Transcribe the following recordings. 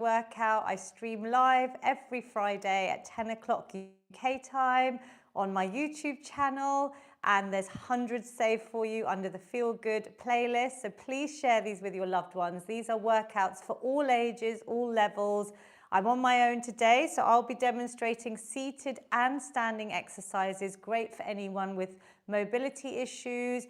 workout. I stream live every Friday at 10 o'clock UK time on my YouTube channel, and there's hundreds saved for you under the Feel Good playlist. So please share these with your loved ones. These are workouts for all ages, all levels. I'm on my own today, so I'll be demonstrating seated and standing exercises, great for anyone with mobility issues,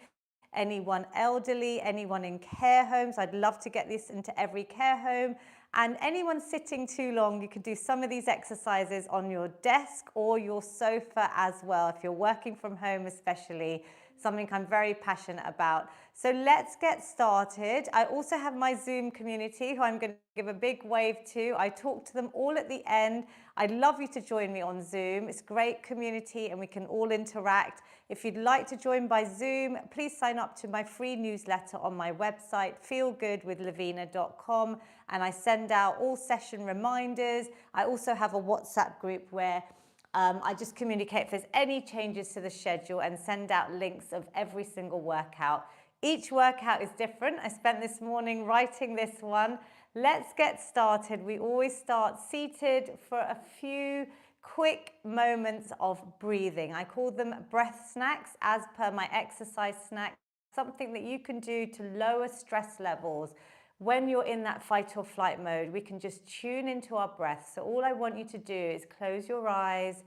anyone elderly, anyone in care homes. I'd love to get this into every care home. And anyone sitting too long, you can do some of these exercises on your desk or your sofa as well, if you're working from home especially, something I'm very passionate about. So let's get started. I also have my Zoom community who I'm going to give a big wave to. I talk to them all at the end. I'd love you to join me on Zoom. It's a great community and we can all interact. If you'd like to join by Zoom, please sign up to my free newsletter on my website, feelgoodwithlavina.com, and I send out all session reminders. I also have a WhatsApp group where I just communicate if there's any changes to the schedule and send out links of every single workout. Each workout is different. I spent this morning writing this one. Let's get started. We always start seated for a few quick moments of breathing. I call them breath snacks as per my exercise snack, something that you can do to lower stress levels. When you're in that fight or flight mode, we can just tune into our breath. So all I want you to do is close your eyes,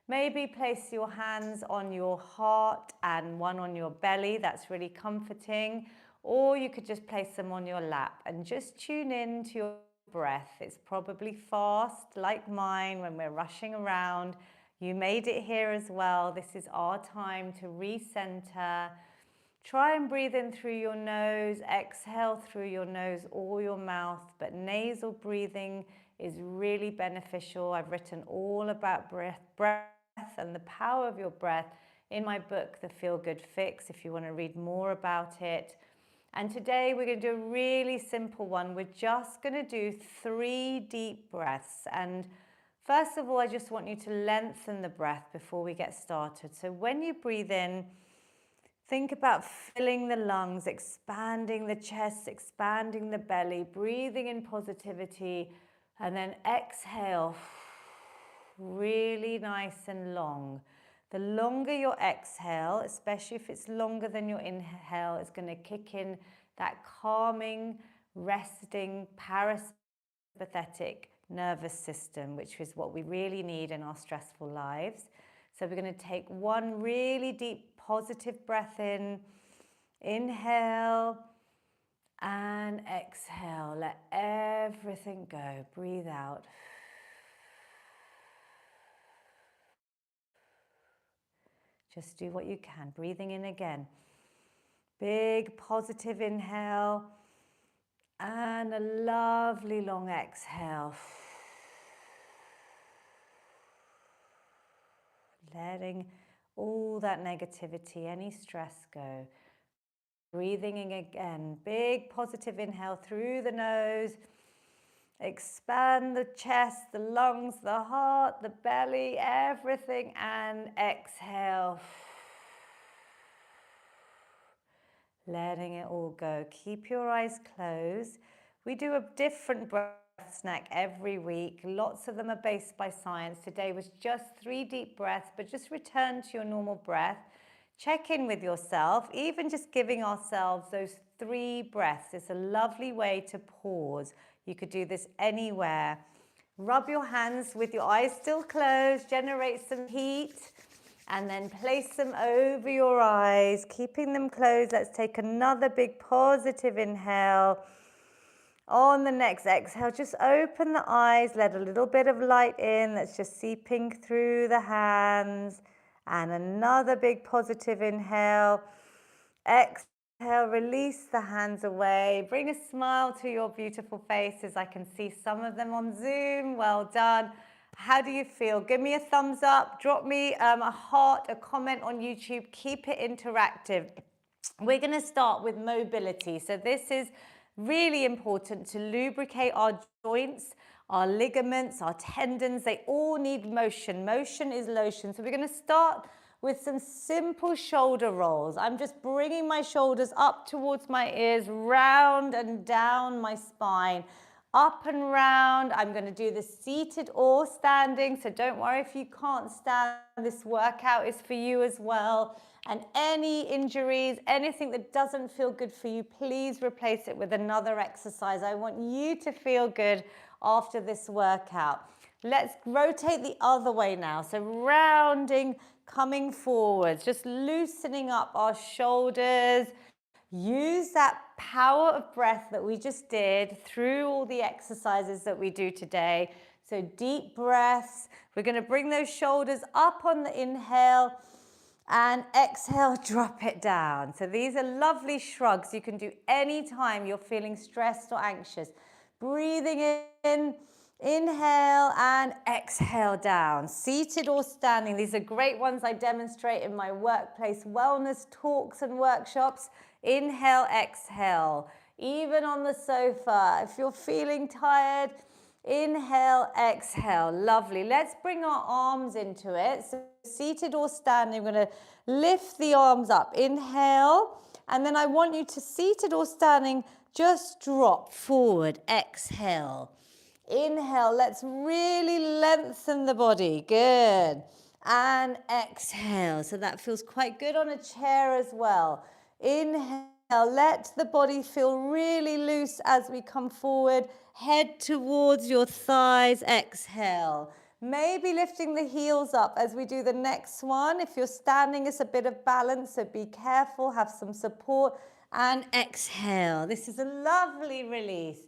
maybe place your hands on your heart and one on your belly. That's really comforting. Or you could just place them on your lap and just tune in to your breath. It's probably fast, like mine, when we're rushing around. You made it here as well. This is our time to recenter. Try and breathe in through your nose, exhale through your nose or your mouth, but nasal breathing is really beneficial. I've written all about breath and the power of your breath in my book, The Feel Good Fix, if you want to read more about it. And today we're going to do a really simple one. We're just going to do 3 deep breaths. And first of all, I just want you to lengthen the breath before we get started. So when you breathe in, think about filling the lungs, expanding the chest, expanding the belly, breathing in positivity, and then exhale, really nice and long. The longer your exhale, especially if it's longer than your inhale, is going to kick in that calming, resting, parasympathetic nervous system, which is what we really need in our stressful lives. So we're going to take one really deep, positive breath in, inhale, and exhale. Let everything go. Breathe out. Just do what you can. Breathing in again. Big positive inhale and a lovely long exhale. Letting all that negativity, any stress go. Breathing in again. Big positive inhale through the nose. Expand the chest, the lungs, the heart, the belly, everything, and exhale. Letting it all go. Keep your eyes closed. We do a different breath snack every week. Lots of them are based by science. Today was just 3 deep breaths, but just return to your normal breath. Check in with yourself. Even just giving ourselves those 3 breaths is a lovely way to pause. You could do this anywhere. Rub your hands with your eyes still closed, generate some heat, and then place them over your eyes, keeping them closed. Let's take another big positive inhale. On the next exhale, just open the eyes, let a little bit of light in that's just seeping through the hands. And another big positive inhale. Exhale, release the hands away. Bring a smile to your beautiful faces. I can see some of them on Zoom. Well done. How do you feel? Give me a thumbs up. Drop me a heart, a comment on YouTube. Keep it interactive. We're going to start with mobility. So this is really important to lubricate our joints, our ligaments, our tendons. They all need motion. Motion is lotion. So we're going to start with some simple shoulder rolls. I'm just bringing my shoulders up towards my ears, round and down my spine. up and round. I'm going to do this seated or standing, so don't worry if you can't stand. This workout is for you as well. And any injuries, anything that doesn't feel good for you, please replace it with another exercise. I want you to feel good after this workout. Let's rotate the other way now. So rounding, coming forwards, just loosening up our shoulders. Use that power of breath that we just did through all the exercises that we do today. So deep breaths. We're going to bring those shoulders up on the inhale and exhale, drop it down. So these are lovely shrugs you can do anytime you're feeling stressed or anxious. Breathing in, inhale and exhale down. Seated or standing. These are great ones I demonstrate in my workplace wellness talks and workshops. Inhale, exhale. Even on the sofa, if you're feeling tired, inhale, exhale. Lovely. Let's bring our arms into it. So seated or standing, we're going to lift the arms up. Inhale. And then I want you to, seated or standing, just drop forward. Exhale. Inhale. Let's really lengthen the body. Good. And exhale. So that feels quite good on a chair as well. Inhale. Let the body feel really loose as we come forward. Head towards your thighs. Exhale. Maybe lifting the heels up as we do the next one. If you're standing, it's a bit of balance, so be careful, have some support. And exhale. This is a lovely release.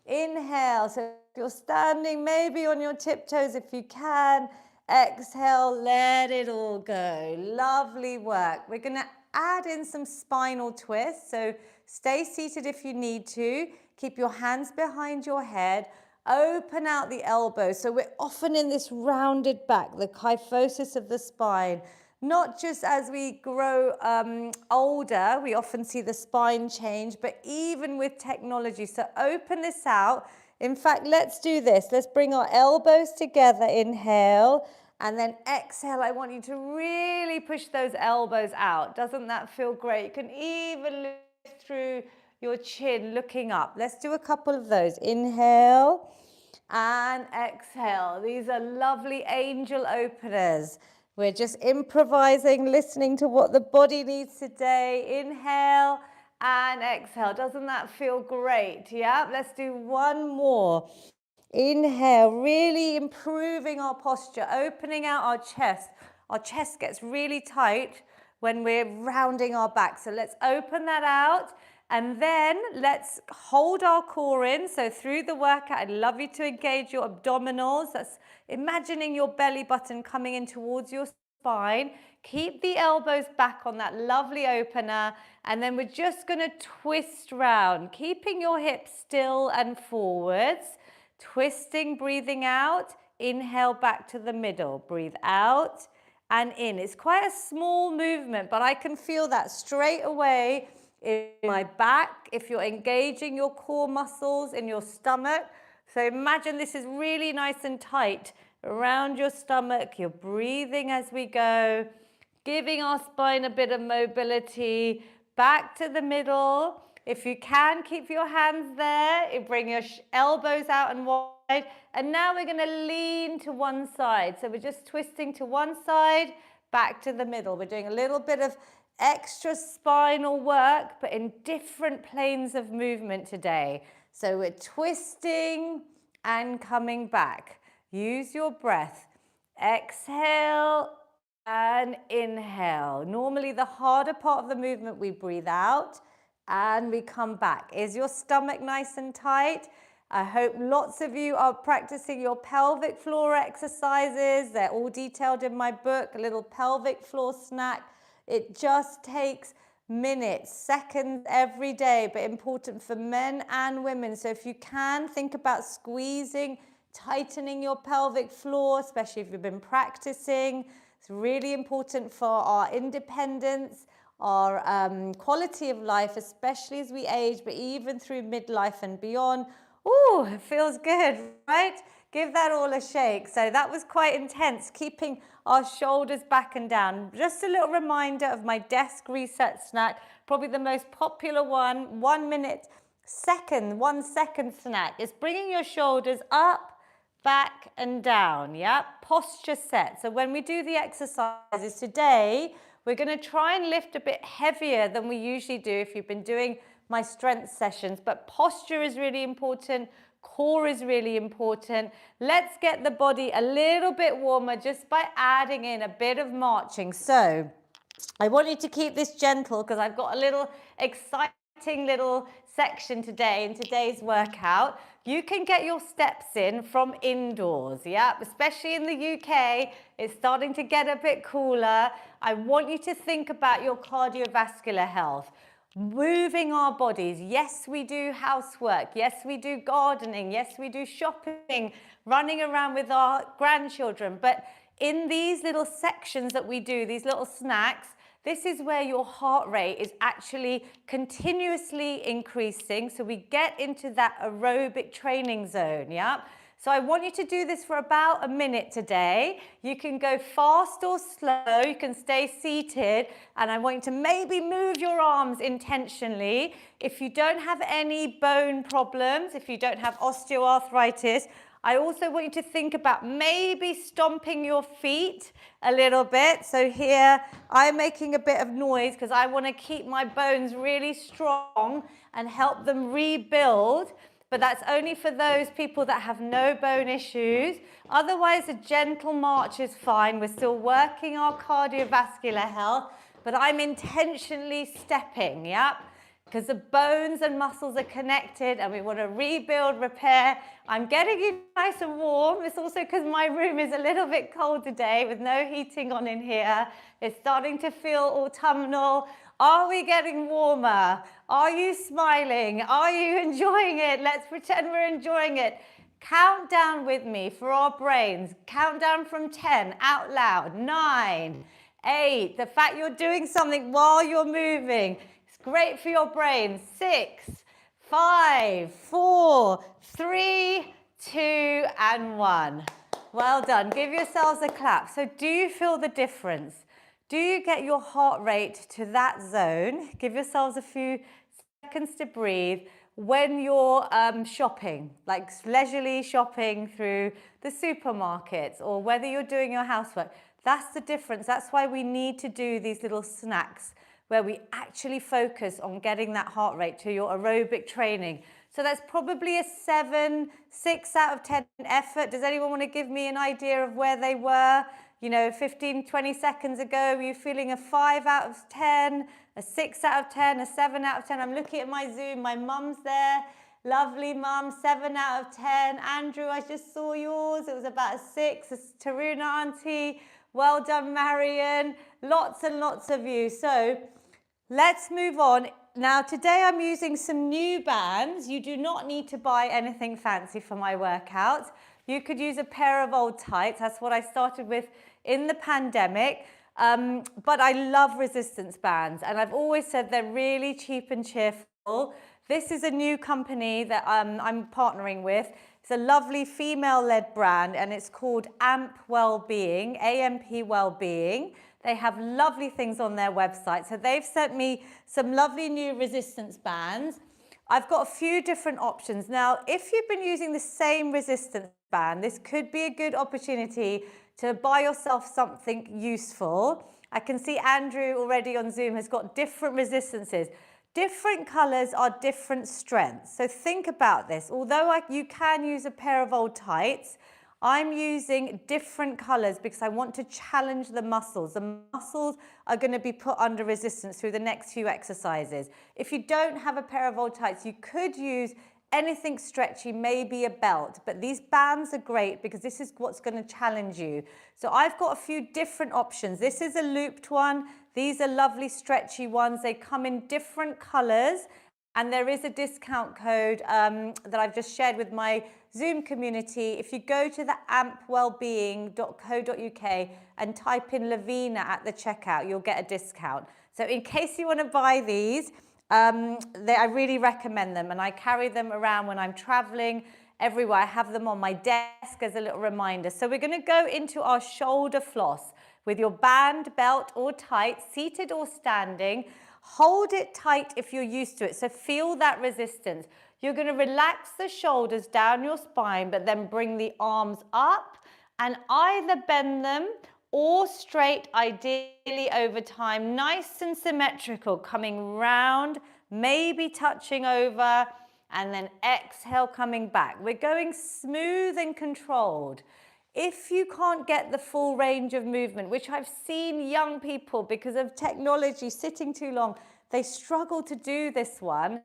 Inhale. So if you're standing, maybe on your tiptoes if you can. Exhale, let it all go. Lovely work. We're going to add in some spinal twists. So stay seated if you need to. Keep your hands behind your head. Open out the elbows. So we're often in this rounded back, the kyphosis of the spine. Not just as we grow older, we often see the spine change, but even with technology. So open this out. In fact, let's do this. Let's bring our elbows together. Inhale. And then exhale. I want you to really push those elbows out. Doesn't that feel great? You can even lift through your chin, looking up. Let's do a couple of those. Inhale and exhale. These are lovely angel openers. We're just improvising, listening to what the body needs today. Inhale and exhale. Doesn't that feel great? Yeah, let's do one more. Inhale, really improving our posture, opening out our chest. Our chest gets really tight when we're rounding our back. So let's open that out. And then let's hold our core in. So through the workout, I'd love you to engage your abdominals. That's imagining your belly button coming in towards your spine. Keep the elbows back on that lovely opener. And then we're just going to twist round, keeping your hips still and forwards. Twisting, breathing out. Inhale back to the middle. Breathe out and in. It's quite a small movement, but I can feel that straight away in my back, if you're engaging your core muscles in your stomach. So imagine this is really nice and tight around your stomach. You're breathing as we go, giving our spine a bit of mobility. Back to the middle. If you can, keep your hands there. Bring your elbows out and wide. And now we're going to lean to one side. So we're just twisting to one side, back to the middle. We're doing a little bit of extra spinal work, but in different planes of movement today. So we're twisting and coming back. Use your breath. Exhale and inhale. Normally the harder part of the movement, we breathe out and we come back. Is your stomach nice and tight? I hope lots of you are practicing your pelvic floor exercises. They're all detailed in my book, a little pelvic floor snack. It just takes minutes, seconds every day, but important for men and women. So if you can, think about squeezing, tightening your pelvic floor, especially if you've been practicing. It's really important for our independence, our quality of life, especially as we age, but even through midlife and beyond. Ooh, it feels good, right? Give that all a shake. So that was quite intense, keeping our shoulders back and down. Just a little reminder of my desk reset snack, probably the most popular one, 1 minute 1 second snack is bringing your shoulders up, back and down, yeah? Posture set. So when we do the exercises today, we're gonna try and lift a bit heavier than we usually do if you've been doing my strength sessions, but posture is really important, core is really important. Let's get the body a little bit warmer just by adding in a bit of marching. So I want you to keep this gentle because I've got a little exciting little section today in today's workout. You can get your steps in from indoors, yeah? Especially in the UK, it's starting to get a bit cooler. I want you to think about your cardiovascular health. Moving our bodies. Yes, we do housework. Yes, we do gardening. Yes, we do shopping, running around with our grandchildren. But in these little sections that we do, these little snacks, this is where your heart rate is actually continuously increasing. So we get into that aerobic training zone, yeah? So I want you to do this for about a minute today. You can go fast or slow, you can stay seated, and I want you to maybe move your arms intentionally. If you don't have any bone problems, if you don't have osteoarthritis, I also want you to think about maybe stomping your feet a little bit. So here, I'm making a bit of noise because I want to keep my bones really strong and help them rebuild. But that's only for those people that have no bone issues. Otherwise, a gentle march is fine. We're still working our cardiovascular health, but I'm intentionally stepping, yeah? Because the bones and muscles are connected and we want to rebuild, repair. I'm getting you nice and warm. It's also because my room is a little bit cold today with no heating on in here. It's starting to feel autumnal. Are we getting warmer? Are you smiling? Are you enjoying it? Let's pretend we're enjoying it. Count down with me for our brains. Count down from 10 out loud. 9, 8. The fact you're doing something while you're moving. It's great for your brain. 6, 5, 4, 3, 2, and 1. Well done. Give yourselves a clap. So do you feel the difference? Do you get your heart rate to that zone? Give yourselves a few seconds to breathe when you're shopping, like leisurely shopping through the supermarkets or whether you're doing your housework. That's the difference. That's why we need to do these little snacks where we actually focus on getting that heart rate to your aerobic training. So that's probably a 6 out of 10 effort. Does anyone want to give me an idea of where they were? You know, 15, 20 seconds ago, were you feeling a 5 out of 10, a 6 out of 10, a 7 out of 10? I'm looking at my Zoom. My mum's there. Lovely mum, 7 out of 10. Andrew, I just saw yours. It was about a 6. It's Taruna auntie. Well done, Marion. Lots and lots of you. So let's move on. Now, today I'm using some new bands. You do not need to buy anything fancy for my workouts. You could use a pair of old tights. That's what I started with in the pandemic. But I love resistance bands. And I've always said they're really cheap and cheerful. This is a new company that I'm partnering with. It's a lovely female-led brand, and it's called AMP Wellbeing, AMP Wellbeing. They have lovely things on their website. So they've sent me some lovely new resistance bands. I've got a few different options. Now, if you've been using the same resistance band, this could be a good opportunity to buy yourself something useful. I can see Andrew already on Zoom has got different resistances. Different colors are different strengths. So think about this. Although you can use a pair of old tights, I'm using different colors because I want to challenge the muscles. The muscles are going to be put under resistance through the next few exercises. If you don't have a pair of old tights, you could use anything stretchy, maybe a belt, but these bands are great because this is what's going to challenge you. So I've got a few different options. This is a looped one. These are lovely stretchy ones. They come in different colors, and there is a discount code that I've just shared with my Zoom community. If you go to the ampwellbeing.co.uk and type in Lavina at the checkout, you'll get a discount. So in case you want to buy these, I really recommend them, and I carry them around when I'm traveling everywhere. I have them on my desk as a little reminder. So we're going to go into our shoulder floss with your band, belt or tight, seated or standing. Hold it tight if you're used to it. So feel that resistance. You're going to relax the shoulders down your spine, but then bring the arms up and either bend them or straight, ideally over time, nice and symmetrical, coming round, maybe touching over, and then exhale, coming back. We're going smooth and controlled. If you can't get the full range of movement, which I've seen young people, because of technology sitting too long, they struggle to do this one.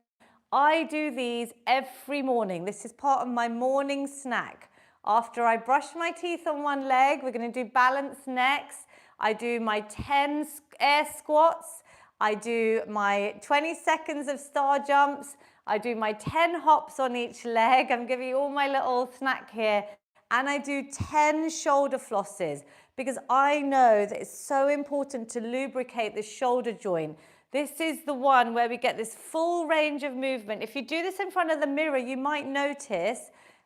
I do these every morning. This is part of my morning snack. After I brush my teeth on one leg, we're going to do balance next. I do my 10 air squats. I do my 20 seconds of star jumps. I do my 10 hops on each leg. I'm giving you all my little snack here. And I do 10 shoulder flosses because I know that it's so important to lubricate the shoulder joint. This is the one where we get this full range of movement. If you do this in front of the mirror, you might notice,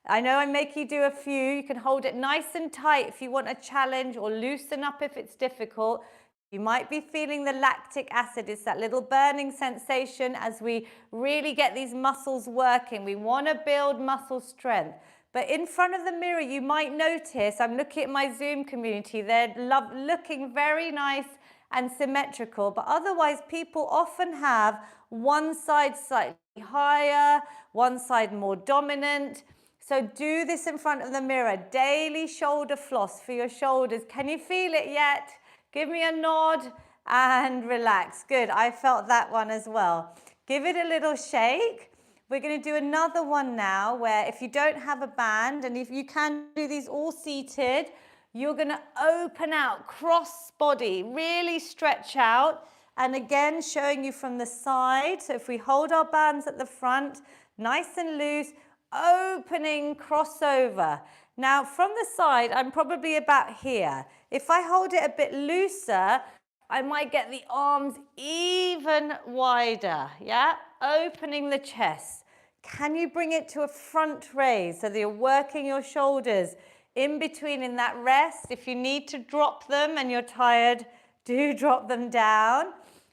I know I make you do a few, you can hold it nice and tight if you want a challenge, or loosen up if it's difficult. You might be feeling the lactic acid. It's that little burning sensation as we really get these muscles working. We want to build muscle strength. But in front of the mirror, you might notice, I'm looking at my Zoom community, they're looking very nice and symmetrical, but otherwise people often have one side slightly higher, one side more dominant. So do this in front of the mirror. Daily shoulder floss for your shoulders. Can you feel it yet? Give me a nod and relax. Good, I felt that one as well. Give it a little shake. We're going to do another one now where if you don't have a band, and if you can do these all seated, you're going to open out, cross body, really stretch out. And again, showing you from the side. So if we hold our bands at the front, nice and loose, opening, crossover. Now from the side, I'm probably about here. If I hold it a bit looser, I might get the arms even wider, yeah? Opening the chest. Can you bring it to a front raise so that you're working your shoulders in between in that rest? If you need to drop them and you're tired, do drop them down.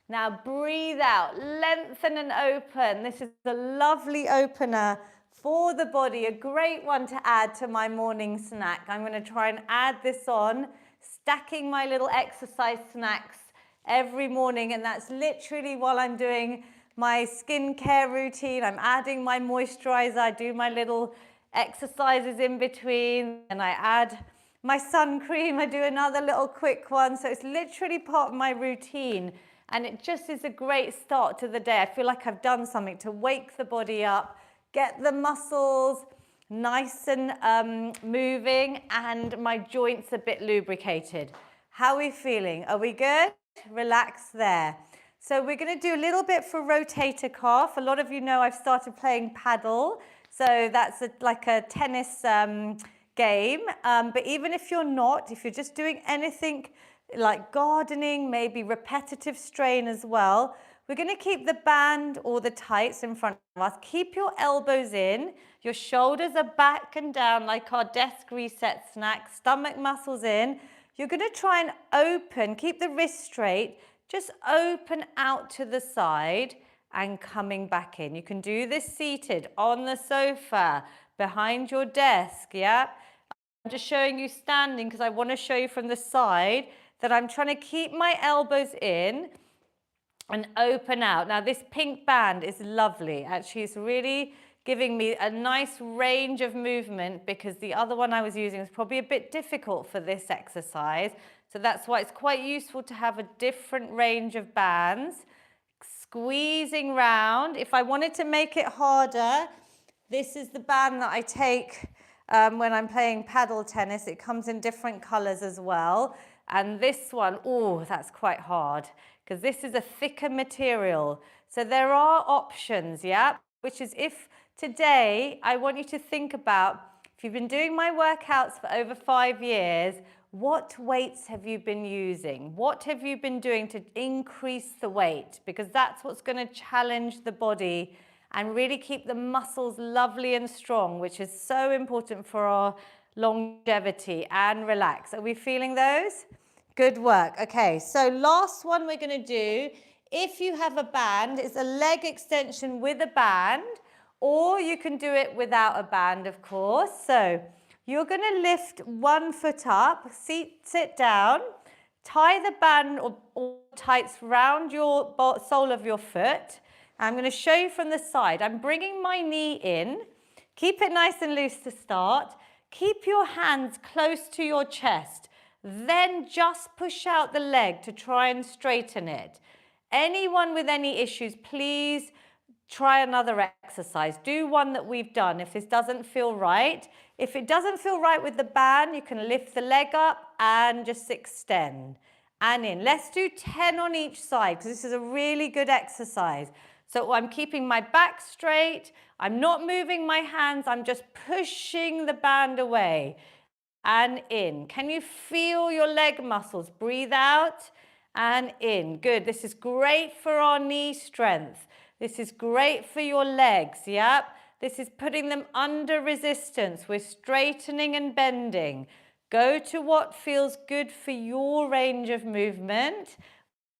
Now breathe out, lengthen and open. This is a lovely opener for the body, a great one to add to my morning snack. I'm going to try and add this on, stacking my little exercise snacks every morning, and that's literally while I'm doing my skincare routine. I'm adding my moisturizer, I do my little exercises in between, and I add my sun cream, I do another little quick one. So it's literally part of my routine, and it just is a great start to the day. I feel like I've done something to wake the body up, get the muscles nice and moving, and my joints a bit lubricated. How are we feeling? Are we good? Relax there. So we're going to do a little bit for rotator cuff. A lot of you know I've started playing paddle. So that's like a tennis game. But even if you're not, if you're just doing anything like gardening, maybe repetitive strain as well, we're going to keep the band or the tights in front of us. Keep your elbows in. Your shoulders are back and down like our desk reset snack. Stomach muscles in. You're going to try and open, keep the wrist straight, just open out to the side and coming back in. You can do this seated, on the sofa, behind your desk, yeah? I'm just showing you standing because I want to show you from the side that I'm trying to keep my elbows in and open out. Now this pink band is lovely. Actually, it's really giving me a nice range of movement because the other one I was using was probably a bit difficult for this exercise. So that's why it's quite useful to have a different range of bands. Squeezing round. If I wanted to make it harder, this is the band that I take when I'm playing paddle tennis. It comes in different colors as well. And this one, oh, that's quite hard because this is a thicker material. So there are options, yeah? Which is if today I want you to think about, if you've been doing my workouts for over 5 years, what weights have you been using? What have you been doing to increase the weight? Because that's what's going to challenge the body and really keep the muscles lovely and strong, which is so important for our longevity and relax. Are we feeling those? Good work. Okay, so last one we're going to do If you have a band, it's a leg extension with a band, or you can do it without a band, of course. So you're going to lift one foot up, sit down, tie the band or tights round your sole of your foot. I'm going to show you from the side. I'm bringing my knee in. Keep it nice and loose to start. Keep your hands close to your chest. Then just push out the leg to try and straighten it. Anyone with any issues, please try another exercise. Do one that we've done if this doesn't feel right. If it doesn't feel right with the band, you can lift the leg up and just extend. And in. Let's do 10 on each side because this is a really good exercise. So I'm keeping my back straight. I'm not moving my hands. I'm just pushing the band away and in. Can you feel your leg muscles? Breathe out and in. Good. This is great for our knee strength. This is great for your legs. Yep. This is putting them under resistance. We're straightening and bending. Go to what feels good for your range of movement.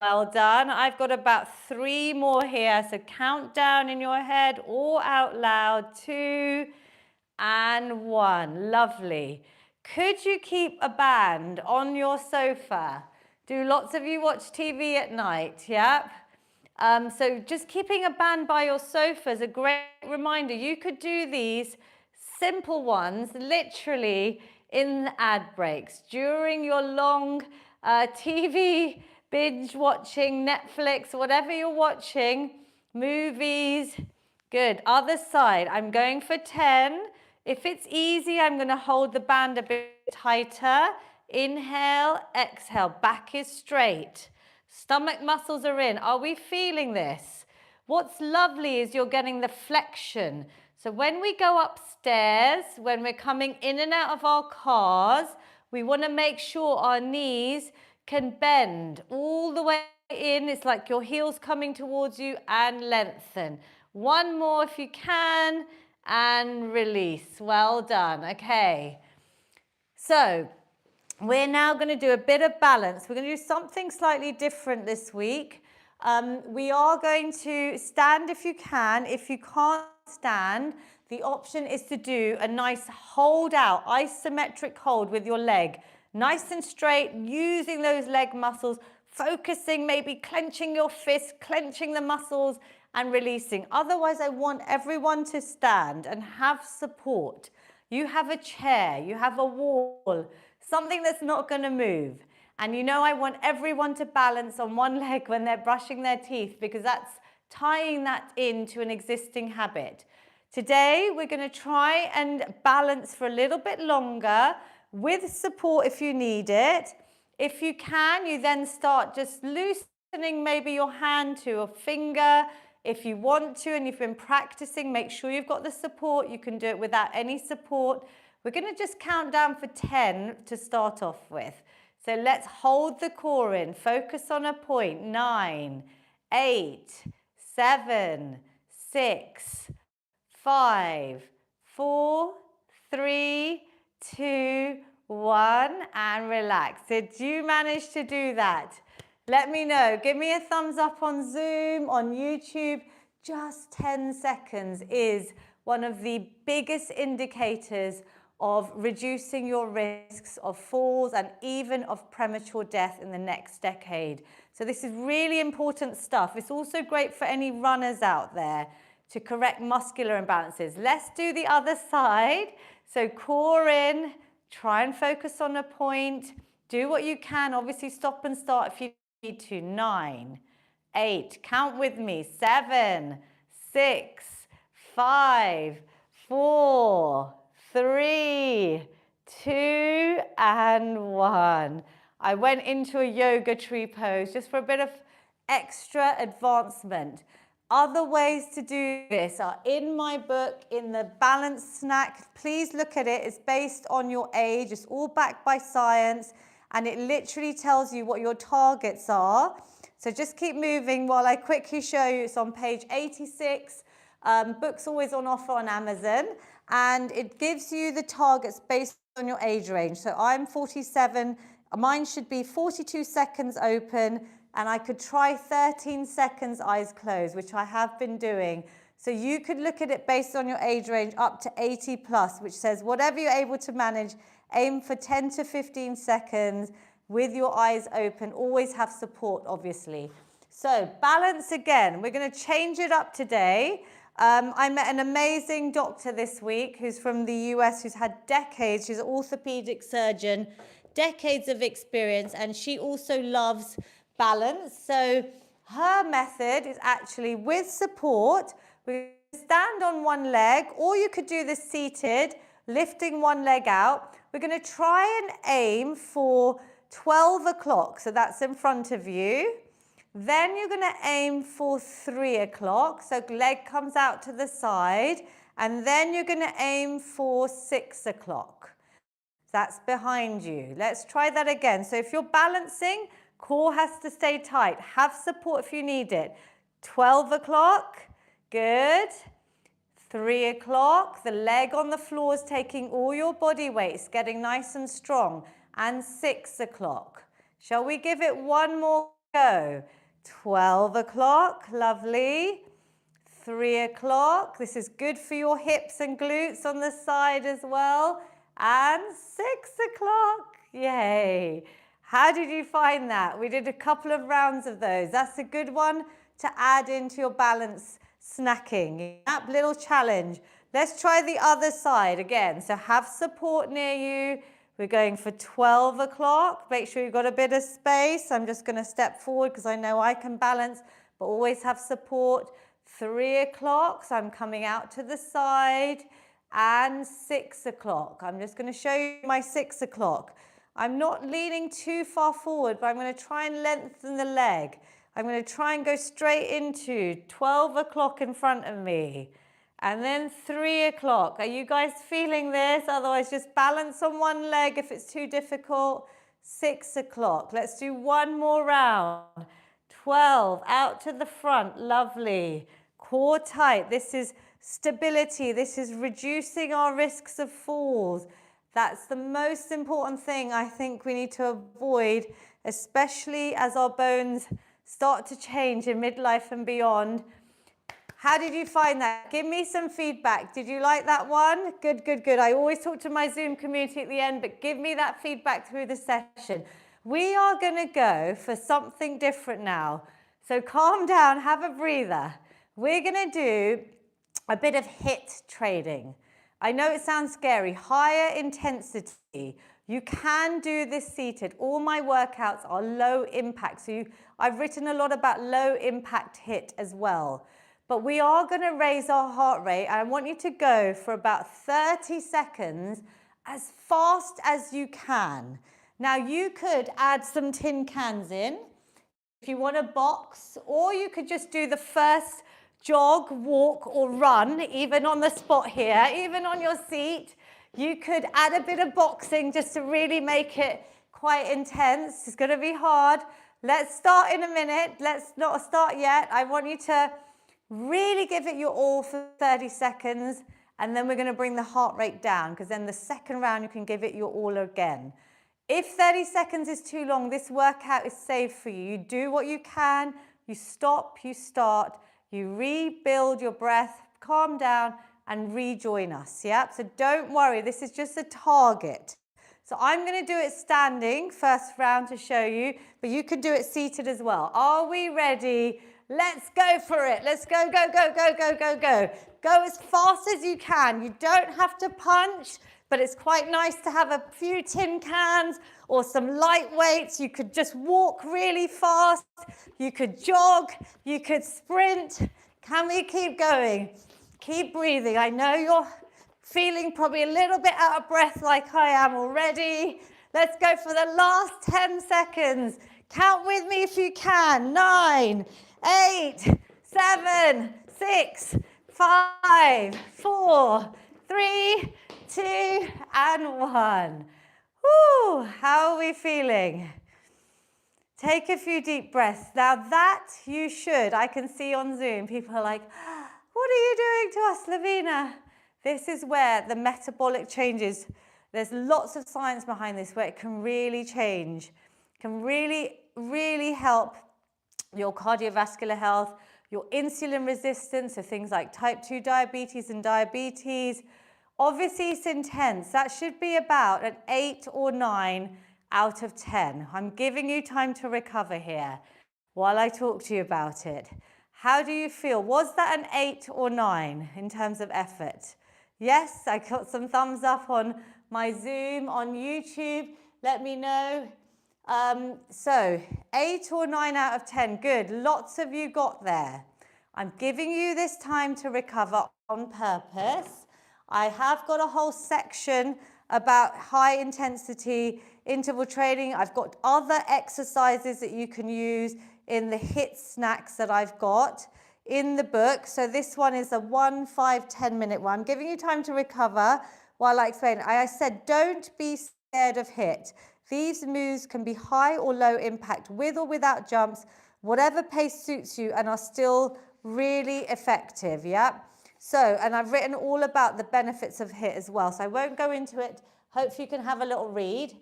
Well done. I've got about 3 more here. So count down in your head or out loud. 2 and 1. Lovely. Could you keep a band on your sofa? Do lots of you watch TV at night? Yep. So just keeping a band by your sofa is a great reminder. You could do these simple ones literally in the ad breaks during your long TV binge watching, Netflix, whatever you're watching, movies. Good. Other side. I'm going for 10. If it's easy, I'm going to hold the band a bit tighter. Inhale, exhale. Back is straight. Stomach muscles are in. Are we feeling this? What's lovely is you're getting the flexion. So when we go upstairs, when we're coming in and out of our cars, we want to make sure our knees can bend all the way in. It's like your heels coming towards you and lengthen. One more if you can and release. Well done. Okay. So we're now going to do a bit of balance. We're going to do something slightly different this week. We are going to stand if you can. If you can't stand, the option is to do a nice hold out, isometric hold with your leg. Nice and straight, using those leg muscles, focusing, maybe clenching your fist, clenching the muscles and releasing. Otherwise, I want everyone to stand and have support. You have a chair, you have a wall, something that's not going to move. And you know I want everyone to balance on one leg when they're brushing their teeth because that's tying that into an existing habit. Today, we're going to try and balance for a little bit longer with support if you need it. If you can, you then start just loosening maybe your hand to a finger if you want to, and you've been practicing, make sure you've got the support. You can do it without any support. We're going to just count down for 10 to start off with. So let's hold the core in. Focus on a point. 9, 8, 7, 6, 5, 4, 3, 2, 1, and relax. Did you manage to do that? Let me know. Give me a thumbs up on Zoom, on YouTube. Just 10 seconds is one of the biggest indicators of reducing your risks of falls and even of premature death in the next decade. So this is really important stuff. It's also great for any runners out there to correct muscular imbalances. Let's do the other side. So core in, try and focus on a point. Do what you can. Obviously stop and start if you need to. 9, 8, count with me. 7, 6, 5, 4, 3, 2, and 1. I went into a yoga tree pose just for a bit of extra advancement. Other ways to do this are in my book, in the balance snack. Please look at it. It's based on your age. It's all backed by science, and it literally tells you what your targets are. So just keep moving while I quickly show you. It's on page 86. Book's always on offer on Amazon, and it gives you the targets based on your age range. So I'm 47. Mine should be 42 seconds open, and I could try 13 seconds eyes closed, which I have been doing. So you could look at it based on your age range up to 80 plus, which says whatever you're able to manage, aim for 10 to 15 seconds with your eyes open. Always have support, obviously. So balance again. We're going to change it up today. I met an amazing doctor this week who's from the US, who's had decades. She's an orthopedic surgeon, decades of experience, and she also loves balance. So her method is actually with support. We stand on one leg, or you could do this seated, lifting one leg out. We're going to try and aim for 12 o'clock. So that's in front of you. Then you're going to aim for 3 o'clock. So leg comes out to the side. And then you're going to aim for 6 o'clock. That's behind you. Let's try that again. So if you're balancing, core has to stay tight. Have support if you need it. 12 o'clock. Good. 3 o'clock. The leg on the floor is taking all your body weight. It's getting nice and strong. And 6 o'clock. Shall we give it one more go? 12 o'clock, lovely. 3 o'clock, this is good for your hips and glutes on the side as well. And 6 o'clock, yay. How did you find that? We did a couple of rounds of those. That's a good one to add into your balance snacking. That little challenge. Let's try the other side again. So have support near you. We're going for 12 o'clock. Make sure you've got a bit of space. I'm just going to step forward because I know I can balance, but always have support. 3 o'clock, so I'm coming out to the side. And 6 o'clock. I'm just going to show you my 6 o'clock. I'm not leaning too far forward, but I'm going to try and lengthen the leg. I'm going to try and go straight into 12 o'clock in front of me. And then 3 o'clock. Are you guys feeling this? Otherwise, just balance on one leg if it's too difficult. 6 o'clock. Let's do one more round. 12, out to the front. Lovely. Core tight. This is stability. This is reducing our risks of falls. That's the most important thing I think we need to avoid, especially as our bones start to change in midlife and beyond. How did you find that? Give me some feedback. Did you like that one? Good, good, good. I always talk to my Zoom community at the end, but give me that feedback through the session. We are going to go for something different now. So calm down, have a breather. We're going to do a bit of HIIT training. I know it sounds scary. Higher intensity. You can do this seated. All my workouts are low impact. So I've written a lot about low impact HIIT as well. But we are going to raise our heart rate, and I want you to go for about 30 seconds as fast as you can. Now, you could add some tin cans in if you want to box, or you could just do the first jog, walk, or run, even on the spot here, even on your seat. You could add a bit of boxing just to really make it quite intense. It's going to be hard. Let's start in a minute. Let's not start yet. I want you to really give it your all for 30 seconds, and then we're going to bring the heart rate down, because then the second round you can give it your all again. If 30 seconds is too long, this workout is safe for you. You do what you can, you stop, you start, you rebuild your breath, calm down, and rejoin us, yeah? So don't worry, this is just a target. So I'm going to do it standing, first round to show you, but you can do it seated as well. Are we ready? Let's go for it. Let's go, go, go, go, go, go, go. Go as fast as you can. You don't have to punch, but it's quite nice to have a few tin cans or some light weights. You could just walk really fast. You could jog. You could sprint. Can we keep going? Keep breathing. I know you're feeling probably a little bit out of breath like I am already. Let's go for the last 10 seconds. Count with me if you can. 9, 8, 7, 6, 5, 4, 3, 2, and 1. Woo, how are we feeling? Take a few deep breaths. Now that you should, I can see on Zoom, people are like, what are you doing to us, Lavina? This is where the metabolic changes, there's lots of science behind this where it can really change, can really, really help your cardiovascular health, your insulin resistance, so things like type 2 diabetes and diabetes. Obviously, it's intense. That should be about an 8 or 9 out of 10. I'm giving you time to recover here while I talk to you about it. How do you feel? Was that an 8 or 9 in terms of effort? Yes, I got some thumbs up on my Zoom, on YouTube. Let me know. So 8 or 9 out of 10. Good. Lots of you got there. I'm giving you this time to recover on purpose. I have got a whole section about high intensity interval training. I've got other exercises that you can use in the HIIT snacks that I've got in the book. So this one is a 1, 5, 10 minute one. I'm giving you time to recover while I explain. I said, don't be scared of HIIT. These moves can be high or low impact, with or without jumps, whatever pace suits you, and are still really effective, yeah? So, and I've written all about the benefits of HIIT as well, so I won't go into it. Hopefully you can have a little read.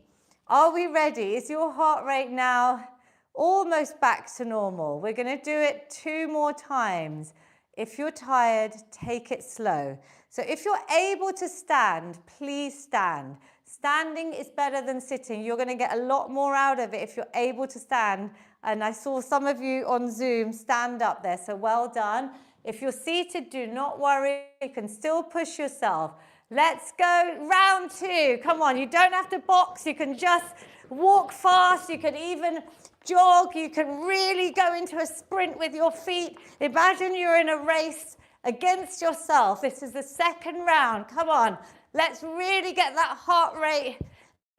Are we ready? Is your heart rate now almost back to normal? We're going to do it 2 more times. If you're tired, take it slow. So if you're able to stand, please stand. Standing is better than sitting. You're going to get a lot more out of it if you're able to stand. And I saw some of you on Zoom stand up there, so well done. If you're seated, do not worry. You can still push yourself. Let's go round 2. Come on, you don't have to box. You can just walk fast. You can even jog. You can really go into a sprint with your feet. Imagine you're in a race against yourself. This is the second round. Come on, let's really get that heart rate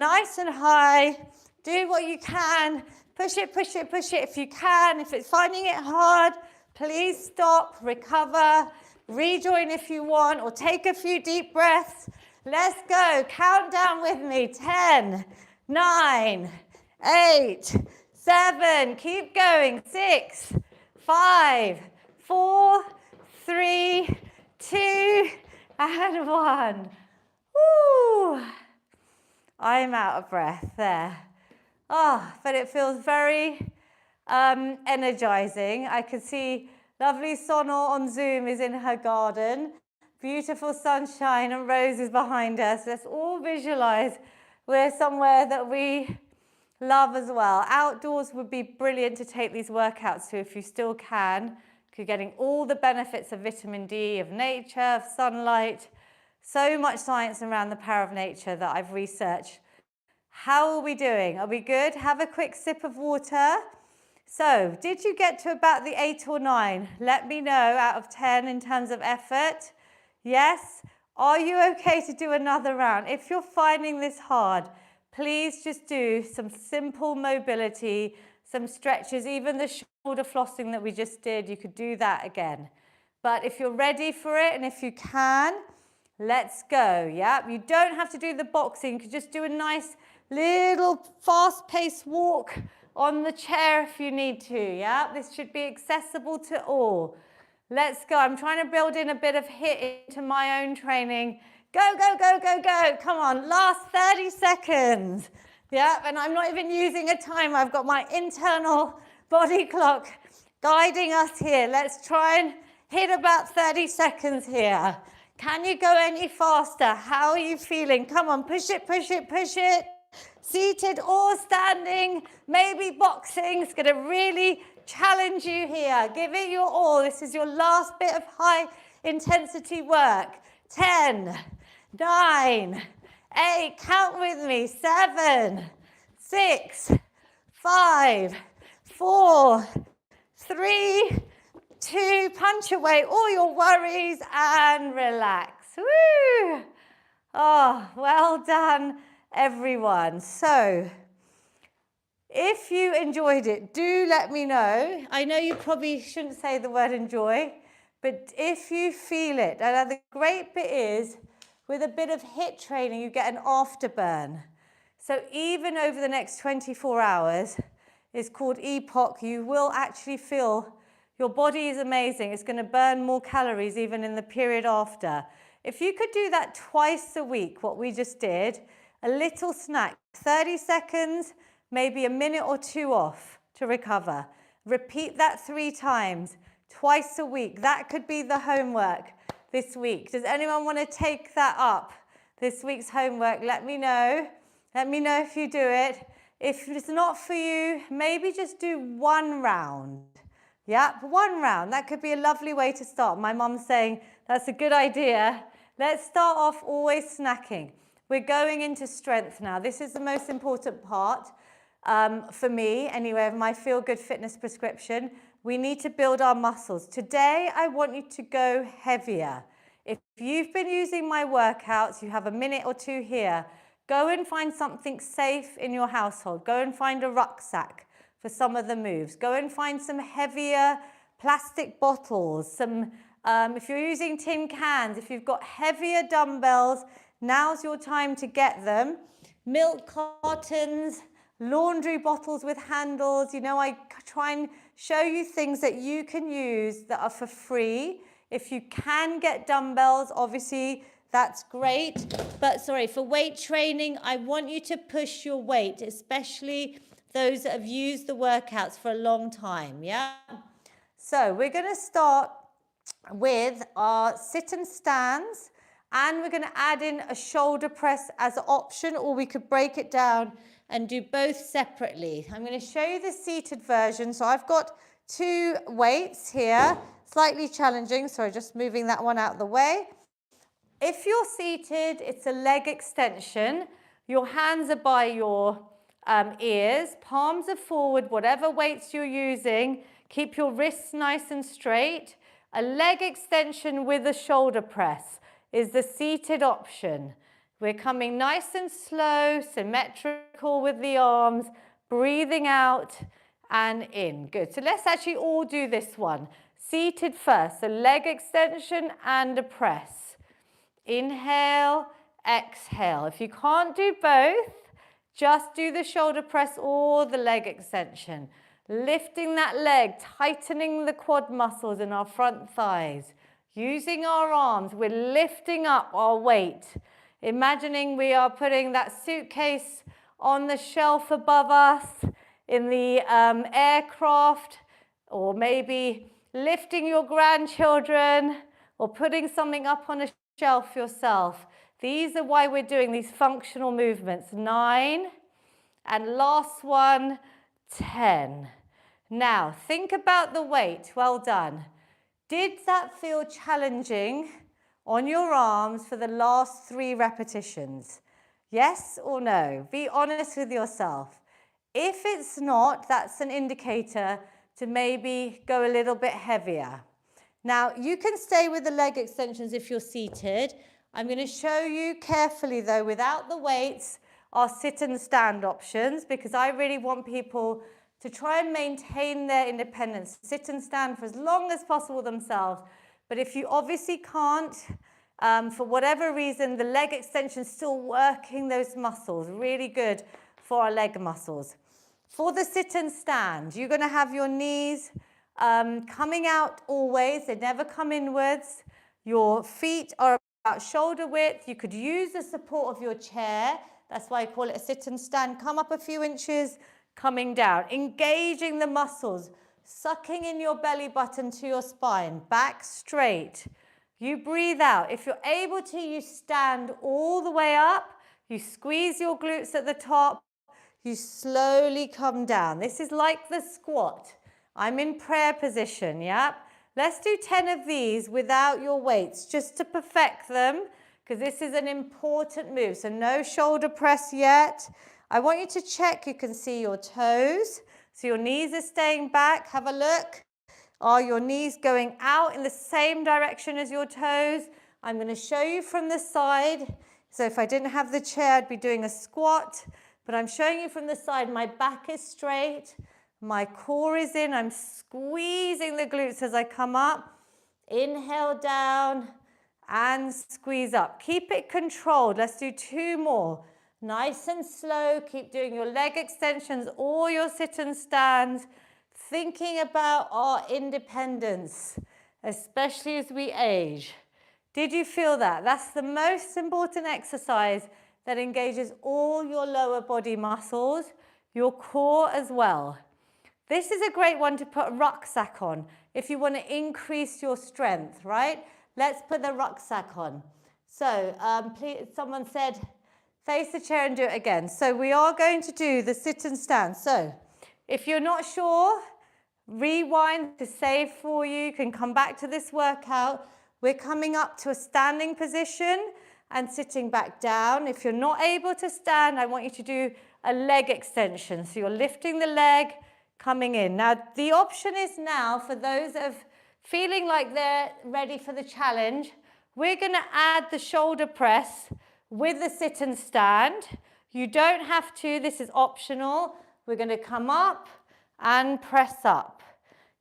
nice and high. Do what you can. Push it, push it, push it if you can. If it's finding it hard, please stop, recover, rejoin if you want, or take a few deep breaths. Let's go. Count down with me. 10, 9, 8, 7. Keep going. 6, 5, 4, 3, 2, and 1. Woo! I'm out of breath there. Oh, but it feels very energizing. I can see lovely Sonal on Zoom is in her garden. Beautiful sunshine and roses behind us. Let's all visualize we're somewhere that we love as well. Outdoors would be brilliant to take these workouts to if you still can. You're getting all the benefits of vitamin D, of nature, of sunlight. So much science around the power of nature that I've researched. How are we doing? Are we good? Have a quick sip of water. So, did you get to about the 8 or 9? Let me know out of 10 in terms of effort. Yes? Are you okay to do another round? If you're finding this hard, please just do some simple mobility, some stretches, even the shoulder flossing that we just did, you could do that again. But if you're ready for it and if you can, let's go, yeah? You don't have to do the boxing, you could just do a nice little fast-paced walk on the chair if you need to, yeah? This should be accessible to all. Let's go. I'm trying to build in a bit of HIIT into my own training. Go, go, go, go, go. Come on, last 30 seconds. Yeah, and I'm not even using a timer. I've got my internal body clock guiding us here. Let's try and hit about 30 seconds here. Can you go any faster? How are you feeling? Come on, push it, push it, push it. Seated or standing, maybe boxing. It's going to really challenge you here. Give it your all. This is your last bit of high intensity work. 10, 9, 8, count with me. 7, 6, 5, 4, 3, 2, punch away all your worries and relax. Woo! Oh, well done, everyone. So, if you enjoyed it, do let me know. I know you probably shouldn't say the word enjoy, but if you feel it, and the great bit is, with a bit of HIIT training, you get an afterburn. So even over the next 24 hours, it's called EPOC, you will actually feel your body is amazing. It's going to burn more calories even in the period after. If you could do that twice a week, what we just did, a little snack, 30 seconds, maybe a minute or 2 off to recover. Repeat that 3 times, twice a week. That could be the homework this week. Does anyone want to take that up? This week's homework, let me know. Let me know if you do it. If it's not for you, maybe just do 1 round. Yeah, 1 round. That could be a lovely way to start. My mum's saying that's a good idea. Let's start off always snacking. We're going into strength now. This is the most important part for me, anyway, of my Feel Good Fitness prescription. We need to build our muscles. Today, I want you to go heavier. If you've been using my workouts, you have a minute or 2 here. Go and find something safe in your household. Go and find a rucksack for some of the moves. Go and find some heavier plastic bottles, if you're using tin cans, if you've got heavier dumbbells, now's your time to get them. Milk cartons, laundry bottles with handles. You know, I try and show you things that you can use that are for free. If you can get dumbbells, obviously that's great. But sorry, for weight training, I want you to push your weight, especially those that have used the workouts for a long time, yeah? So we're going to start with our sit and stands, and we're going to add in a shoulder press as an option, or we could break it down and do both separately. I'm going to show you the seated version. So I've got 2 weights here, slightly challenging. Sorry, just moving that one out of the way. If you're seated, it's a leg extension. Your hands are by your ears, palms are forward, whatever weights you're using. Keep your wrists nice and straight. A leg extension with a shoulder press is the seated option. We're coming nice and slow, symmetrical with the arms, breathing out and in. Good. So let's actually all do this one. Seated first, so leg extension and a press. Inhale, exhale. If you can't do both, just do the shoulder press or the leg extension. Lifting that leg, tightening the quad muscles in our front thighs. Using our arms, we're lifting up our weight. Imagining we are putting that suitcase on the shelf above us in the aircraft, or maybe lifting your grandchildren, or putting something up on a shelf yourself. These are why we're doing these functional movements. 9, and last one, 10. Now, think about the weight. Well done. Did that feel challenging on your arms for the last 3 repetitions? Yes or no? Be honest with yourself. If it's not, that's an indicator to maybe go a little bit heavier. Now, you can stay with the leg extensions if you're seated. I'm going to show you carefully, though, without the weights, our sit and stand options, because I really want people to try and maintain their independence, sit and stand for as long as possible themselves. But if you obviously can't, for whatever reason, the leg extension is still working those muscles, really good for our leg muscles. For the sit and stand, you're going to have your knees coming out always. They never come inwards. Your feet are about shoulder width. You could use the support of your chair. That's why I call it a sit and stand. Come up a few inches, coming down. Engaging the muscles. Sucking in your belly button to your spine. Back straight. You breathe out. If you're able to, you stand all the way up. You squeeze your glutes at the top. You slowly come down. This is like the squat. I'm in prayer position, yeah? Let's do 10 of these without your weights, just to perfect them, because this is an important move. So no shoulder press yet. I want you to check you can see your toes. So your knees are staying back. Have a look. Are your knees going out in the same direction as your toes? I'm going to show you from the side. So if I didn't have the chair, I'd be doing a squat. But I'm showing you from the side. My back is straight. My core is in. I'm squeezing the glutes as I come up. Inhale down and squeeze up. Keep it controlled. Let's do 2 more. Nice and slow. Keep doing your leg extensions or your sit and stands. Thinking about our independence, especially as we age. Did you feel that? That's the most important exercise that engages all your lower body muscles, your core as well. This is a great one to put a rucksack on if you want to increase your strength, right? Let's put the rucksack on. So please, someone said, face the chair and do it again. So we are going to do the sit and stand. So if you're not sure, rewind to save for you. You can come back to this workout. We're coming up to a standing position and sitting back down. If you're not able to stand, I want you to do a leg extension. So you're lifting the leg, coming in. Now, the option is now for those of feeling like they're ready for the challenge, we're going to add the shoulder press with the sit and stand. You don't have to, this is optional. We're going to come up and press up.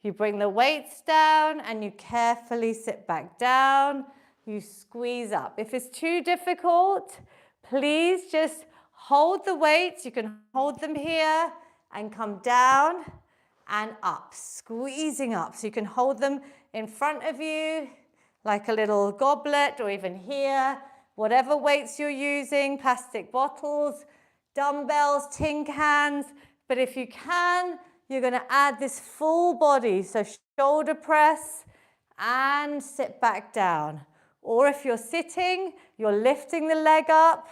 You bring the weights down and you carefully sit back down. You squeeze up. If it's too difficult, please just hold the weights. You can hold them here and come down and up, squeezing up. So you can hold them in front of you like a little goblet, or even here, whatever weights you're using, plastic bottles, dumbbells, tin cans. But if you can, you're going to add this full body. So shoulder press and sit back down. Or if you're sitting, you're lifting the leg up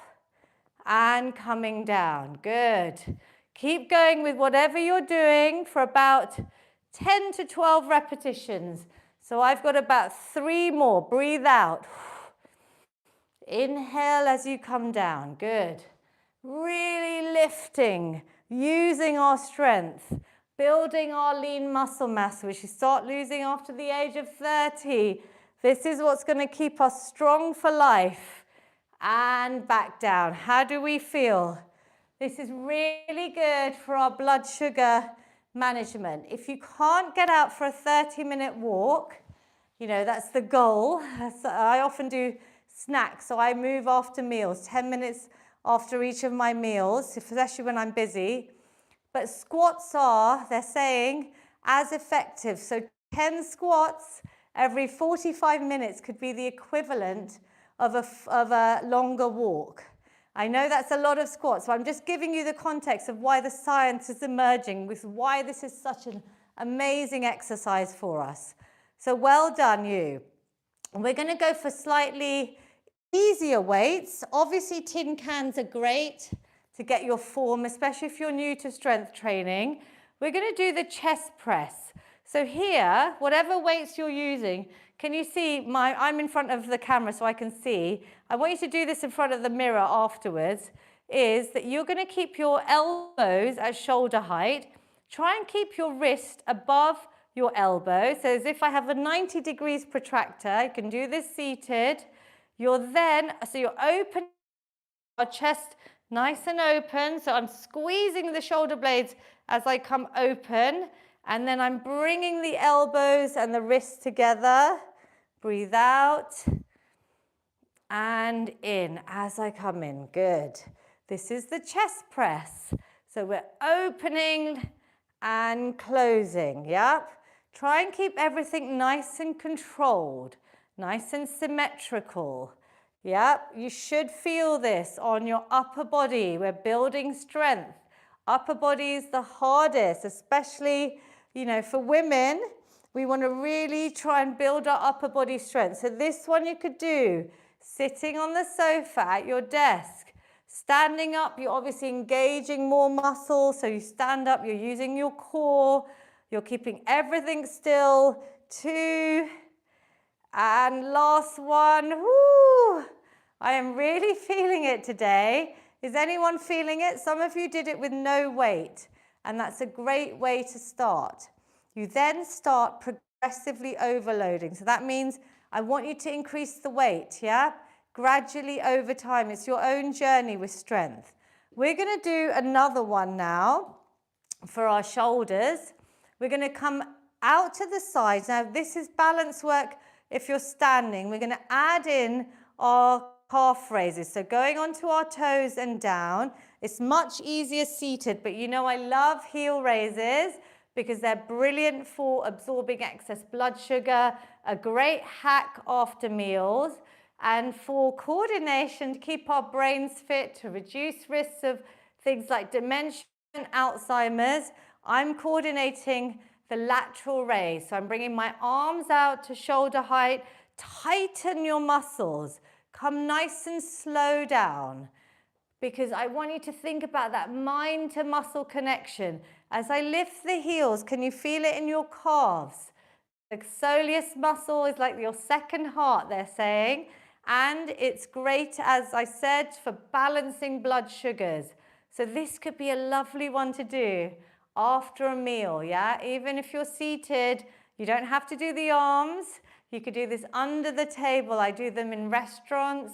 and coming down. Good. Keep going with whatever you're doing for about 10 to 12 repetitions. So I've got about 3 more. Breathe out. Inhale as you come down. Good. Really lifting, using our strength, building our lean muscle mass, which you start losing after the age of 30. This is what's going to keep us strong for life. And back down. How do we feel? This is really good for our blood sugar management. If you can't get out for a 30-minute walk, you know, that's the goal. I often do snacks, so I move after meals, 10 minutes after each of my meals, especially when I'm busy. But squats are, they're saying, as effective. So 10 squats every 45 minutes could be the equivalent of a longer walk. I know that's a lot of squats, so I'm just giving you the context of why the science is emerging, with why this is such an amazing exercise for us. So well done, you. And we're going to go for slightly easier weights. Obviously, tin cans are great to get your form, especially if you're new to strength training. We're going to do the chest press. So here, whatever weights you're using, can you see I'm in front of the camera so I can see. I want you to do this in front of the mirror afterwards, is that you're going to keep your elbows at shoulder height. Try and keep your wrist above your elbow. So as if I have a 90 degrees protractor, you can do this seated. You're open our chest nice and open. So I'm squeezing the shoulder blades as I come open. And then I'm bringing the elbows and the wrists together. Breathe out and in as I come in. Good. This is the chest press. So we're opening and closing. Yep. Try and keep everything nice and controlled, nice and symmetrical. Yep. You should feel this on your upper body. We're building strength. Upper body is the hardest, especially, you know, for women. We want to really try and build our upper body strength. So this one you could do sitting on the sofa at your desk. Standing up, you're obviously engaging more muscles. So you stand up, you're using your core, you're keeping everything still. 2, and last one. Woo! I am really feeling it today. Is anyone feeling it? Some of you did it with no weight, and that's a great way to start. You then start progressively overloading. So that means I want you to increase the weight, yeah? Gradually over time. It's your own journey with strength. We're going to do another one now for our shoulders. We're going to come out to the sides. Now, this is balance work if you're standing. We're going to add in our calf raises. So going onto our toes and down. It's much easier seated, but you know I love heel raises because they're brilliant for absorbing excess blood sugar, a great hack after meals, and for coordination to keep our brains fit, to reduce risks of things like dementia and Alzheimer's. I'm coordinating the lateral raise. So I'm bringing my arms out to shoulder height. Tighten your muscles. Come nice and slow down, because I want you to think about that mind to muscle connection. As I lift the heels, can you feel it in your calves? The soleus muscle is like your second heart, they're saying. And it's great, as I said, for balancing blood sugars. So this could be a lovely one to do after a meal, yeah? Even if you're seated, you don't have to do the arms. You could do this under the table. I do them in restaurants.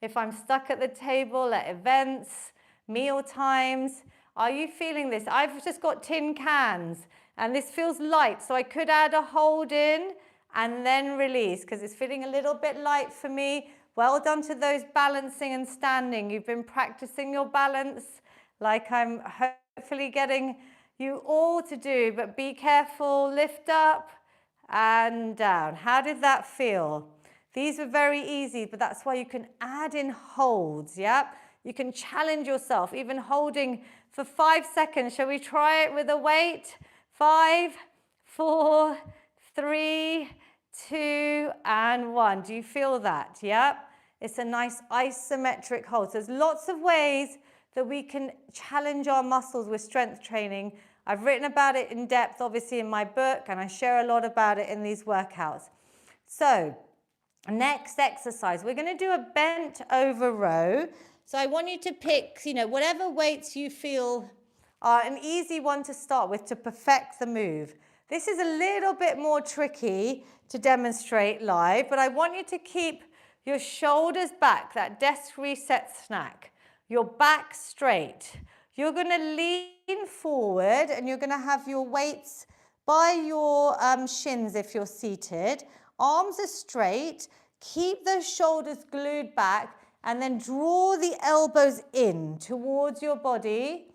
If I'm stuck at the table at events, meal times. Are you feeling this? I've just got tin cans and this feels light, so I could add a hold in and then release because it's feeling a little bit light for me. Well done to those balancing and standing. You've been practicing your balance like I'm hopefully getting you all to do, but be careful, lift up and down. How did that feel? These were very easy, but that's why you can add in holds, yeah? You can challenge yourself, even holding for 5 seconds. Shall we try it with a weight? 5, 4, 3, 2, and 1. Do you feel that? Yeah? It's a nice isometric hold. So there's lots of ways that we can challenge our muscles with strength training. I've written about it in depth, obviously, in my book, and I share a lot about it in these workouts. So, next exercise, we're going to do a bent over row. So I want you to pick, whatever weights you feel are an easy one to start with to perfect the move. This is a little bit more tricky to demonstrate live, but I want you to keep your shoulders back, that desk reset snack, your back straight. You're going to lean forward and you're going to have your weights by your shins if you're seated. Arms are straight, keep those shoulders glued back, and then draw the elbows in towards your body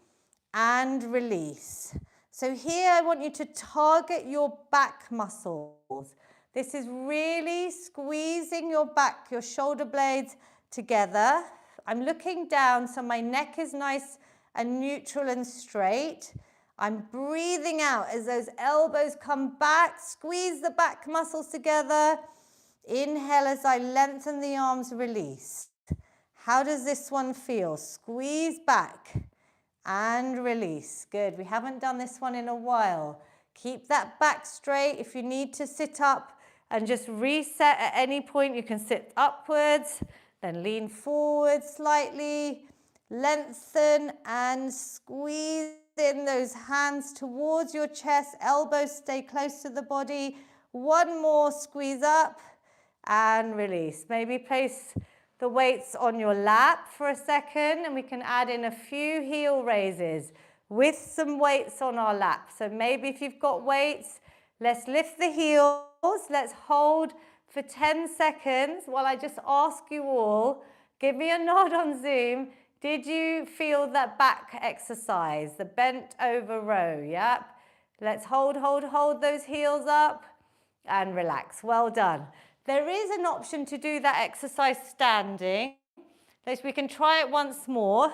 and release. So here I want you to target your back muscles. This is really squeezing your back, your shoulder blades together. I'm looking down so my neck is nice and neutral and straight. I'm breathing out as those elbows come back, squeeze the back muscles together. Inhale as I lengthen the arms, release. How does this one feel? Squeeze back and release. Good. We haven't done this one in a while. Keep that back straight. If you need to sit up and just reset at any point, you can sit upwards, then lean forward slightly, lengthen and squeeze in those hands towards your chest, elbows stay close to the body. One more, squeeze up and release. Maybe place the weights on your lap for a second and we can add in a few heel raises with some weights on our lap. So maybe if you've got weights, let's lift the heels, let's hold for 10 seconds while I just ask you all, give me a nod on Zoom. Did you feel that back exercise, the bent over row? Yep. Let's hold those heels up and relax. Well done. There is an option to do that exercise standing. We can try it once more.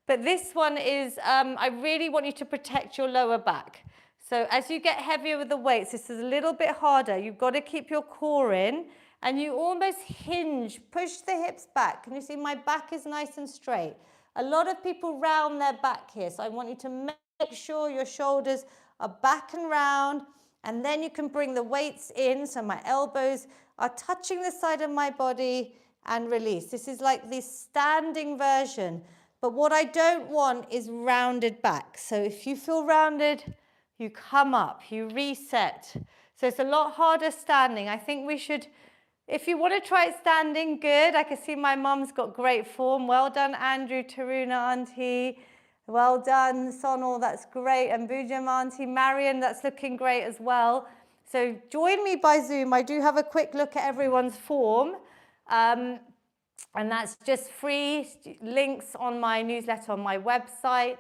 But this one is, I really want you to protect your lower back. So as you get heavier with the weights, this is a little bit harder. You've got to keep your core in. And you almost hinge, push the hips back. Can you see my back is nice and straight? A lot of people round their back here. So I want you to make sure your shoulders are back and round. And then you can bring the weights in. So my elbows are touching the side of my body and release. This is like the standing version. But what I don't want is rounded back. So if you feel rounded, you come up, you reset. So it's a lot harder standing. I think we should... If you want to try it standing, good. I can see my mum's got great form. Well done, Andrew, Taruna, Auntie. Well done, Sonal, that's great. And Bujam, Auntie, Marion, that's looking great as well. So join me by Zoom. I do have a quick look at everyone's form. And that's just free links on my newsletter on my website.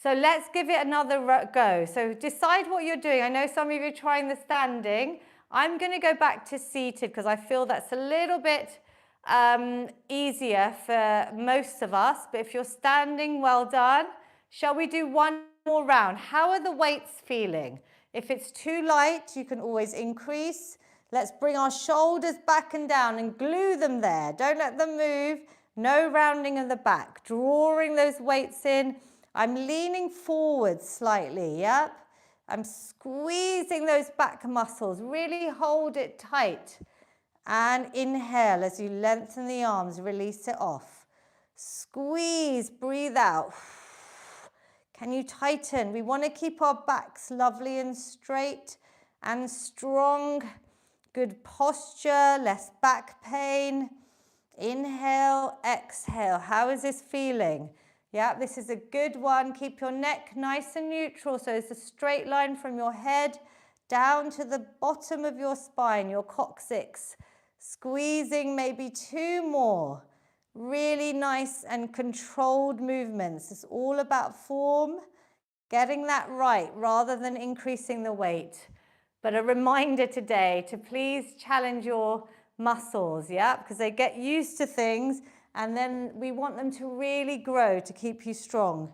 So let's give it another go. So decide what you're doing. I know some of you are trying the standing. I'm going to go back to seated because I feel that's a little bit easier for most of us. But if you're standing, well done. Shall we do one more round. How are the weights feeling? If it's too light, you can always increase. Let's bring our shoulders back and down and glue them there. Don't let them move. No rounding of the back. Drawing those weights in. I'm leaning forward slightly, yep. I'm squeezing those back muscles. Really hold it tight. And inhale as you lengthen the arms, release it off. Squeeze, breathe out. Can you tighten? We want to keep our backs lovely and straight and strong. Good posture, less back pain. Inhale, exhale. How is this feeling? Yeah, this is a good one. Keep your neck nice and neutral, so it's a straight line from your head down to the bottom of your spine, your coccyx. Squeezing maybe 2 more. Really nice and controlled movements. It's all about form, getting that right rather than increasing the weight. But a reminder today to please challenge your muscles, yeah, because they get used to things and then we want them to really grow to keep you strong.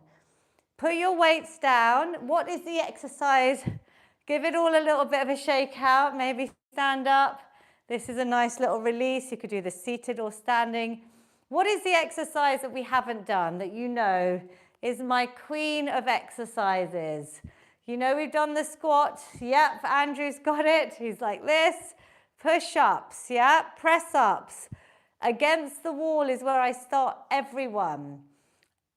Put your weights down. What is the exercise? Give it all a little bit of a shake out, maybe stand up. This is a nice little release. You could do this seated or standing. What is the exercise that we haven't done that you know is my queen of exercises? You know we've done the squat. Yep, Andrew's got it. He's like this. Push-ups, yeah, press-ups. Against the wall is where I start everyone.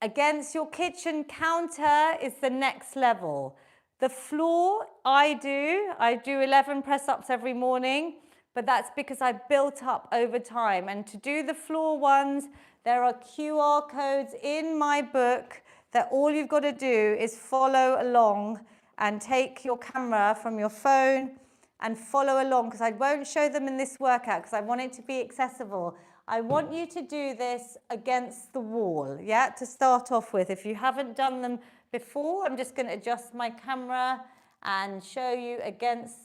Against your kitchen counter is the next level. The floor, I do 11 press-ups every morning, but that's because I built up over time. And to do the floor ones, there are QR codes in my book that all you've got to do is follow along and take your camera from your phone and follow along, because I won't show them in this workout because I want it to be accessible. I want you to do this against the wall, yeah, to start off with. If you haven't done them before, I'm just going to adjust my camera and show you against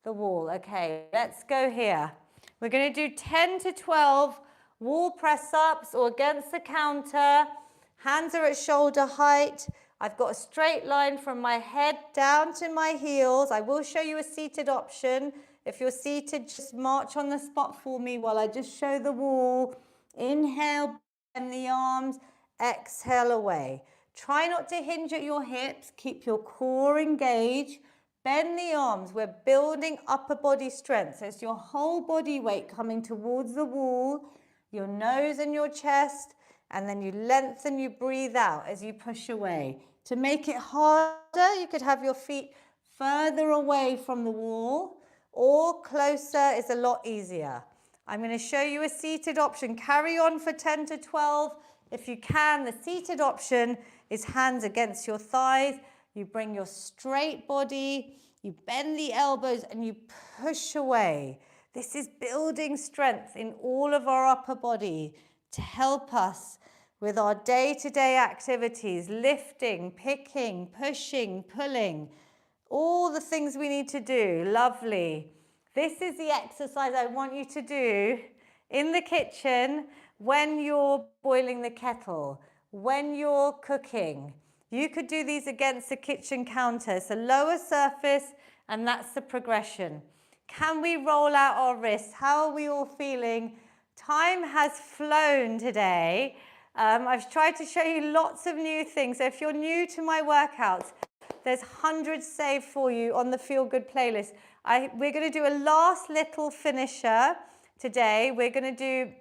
the wall. Okay, let's go here. We're going to do 10 to 12 wall press-ups or against the counter. Hands are at shoulder height. I've got a straight line from my head down to my heels. I will show you a seated option. If you're seated, just march on the spot for me while I just show the wall. Inhale, bend the arms. Exhale away. Try not to hinge at your hips. Keep your core engaged. Bend the arms. We're building upper body strength. So it's your whole body weight coming towards the wall, your nose and your chest, and then you lengthen, you breathe out as you push away. To make it harder, you could have your feet further away from the wall, or closer is a lot easier. I'm going to show you a seated option. Carry on for 10 to 12 if you can. The seated option is hands against your thighs. You bring your straight body, you bend the elbows and you push away. This is building strength in all of our upper body to help us with our day-to-day activities, lifting, picking, pushing, pulling, all the things we need to do. Lovely. This is the exercise I want you to do in the kitchen when you're boiling the kettle, when you're cooking. You could do these against the kitchen counter. It's a lower surface, and that's the progression. Can we roll out our wrists? How are we all feeling? Time has flown today. I've tried to show you lots of new things. So if you're new to my workouts, there's hundreds saved for you on the Feel Good playlist. We're going to do a last little finisher today. We're going to do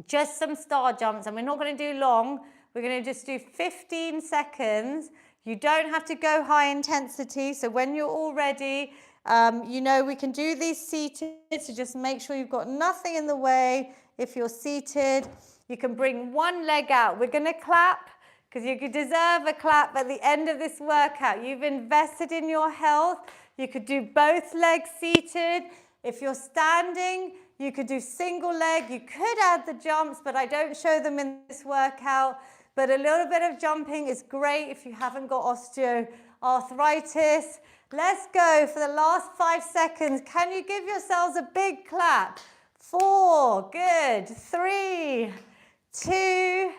just some star jumps, and we're not going to do long. We're going to just do 15 seconds. You don't have to go high intensity. So when you're all ready, you know we can do these seated. So just make sure you've got nothing in the way. If you're seated, you can bring one leg out. We're going to clap because you could deserve a clap at the end of this workout. You've invested in your health. You could do both legs seated. If you're standing, you could do single leg. You could add the jumps, but I don't show them in this workout. But a little bit of jumping is great if you haven't got osteoarthritis. Let's go for the last 5 seconds. Can you give yourselves a big clap? 4, good. 3, 2,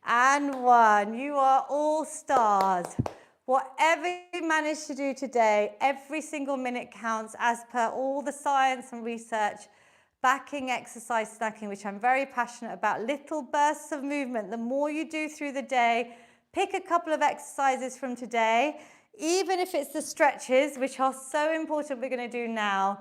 and 1. You are all stars. Whatever you manage to do today, every single minute counts as per all the science and research backing exercise snacking, which I'm very passionate about. Little bursts of movement. The more you do through the day, pick a couple of exercises from today, even if it's the stretches, which are so important we're going to do now.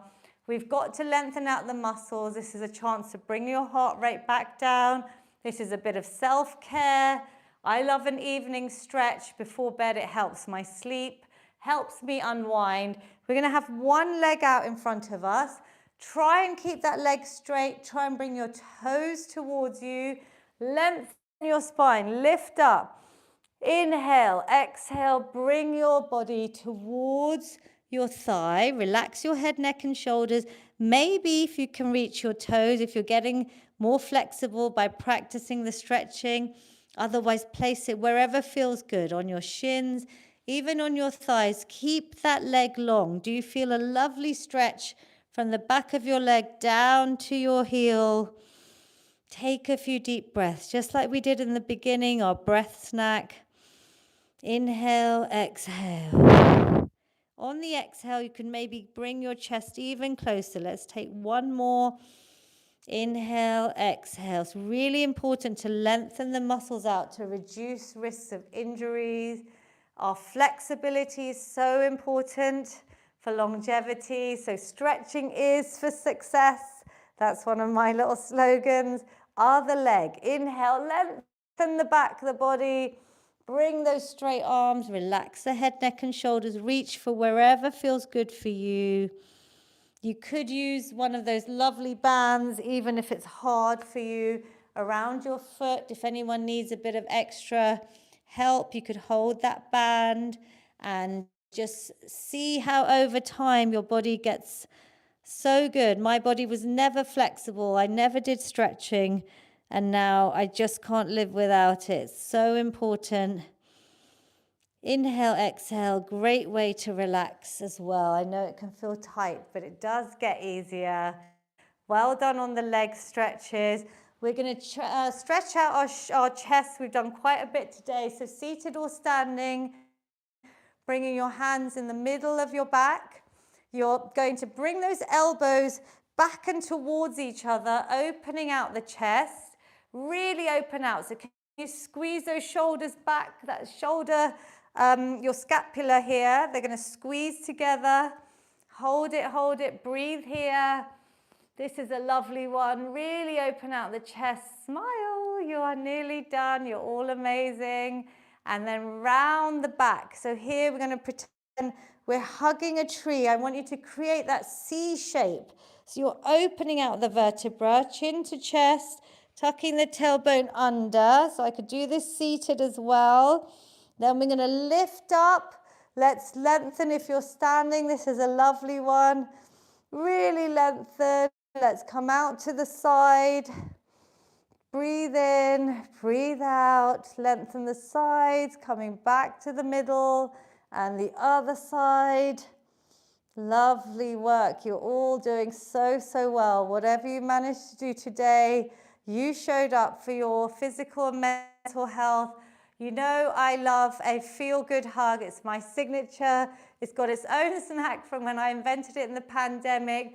We've got to lengthen out the muscles. This is a chance to bring your heart rate back down. This is a bit of self-care. I love an evening stretch before bed. It helps my sleep, helps me unwind. We're going to have one leg out in front of us. Try and keep that leg straight. Try and bring your toes towards you. Lengthen your spine. Lift up. Inhale, exhale. Bring your body towards your thigh. Relax your head, neck, and shoulders. Maybe if you can reach your toes, if you're getting more flexible by practicing the stretching. Otherwise, place it wherever feels good, on your shins, even on your thighs. Keep that leg long. Do you feel a lovely stretch from the back of your leg down to your heel? Take a few deep breaths, just like we did in the beginning, our breath snack. Inhale, exhale. On the exhale, you can maybe bring your chest even closer. Let's take one more. Inhale, exhale. It's really important to lengthen the muscles out to reduce risks of injuries. Our flexibility is so important for longevity. So stretching is for success. That's one of my little slogans. Other leg. Inhale, lengthen the back of the body. Bring those straight arms. Relax the head, neck, and shoulders. Reach for wherever feels good for you. You could use one of those lovely bands, even if it's hard for you, around your foot. If anyone needs a bit of extra help, you could hold that band and just see how over time your body gets so good. My body was never flexible. I never did stretching, and now I just can't live without it. It's so important. Inhale, exhale, great way to relax as well. I know it can feel tight, but it does get easier. Well done on the leg stretches. We're going to stretch out our chest. We've done quite a bit today. So seated or standing, bringing your hands in the middle of your back. You're going to bring those elbows back and towards each other, opening out the chest. Really open out. So can you squeeze those shoulders back, that shoulder, your scapula here. They're going to squeeze together. Hold it, breathe here. This is a lovely one. Really open out the chest. Smile. You are nearly done. You're all amazing. And then round the back. So here we're going to pretend we're hugging a tree. I want you to create that C shape. So you're opening out the vertebra, chin to chest, tucking the tailbone under. So I could do this seated as well. Then we're going to lift up. Let's lengthen if you're standing. This is a lovely one. Really lengthen. Let's come out to the side. Breathe in, breathe out. Lengthen the sides, coming back to the middle and the other side. Lovely work. You're all doing so well. Whatever you managed to do today, you showed up for your physical and mental health. You know I love a feel-good hug. It's my signature. It's got its own snack from when I invented it in the pandemic.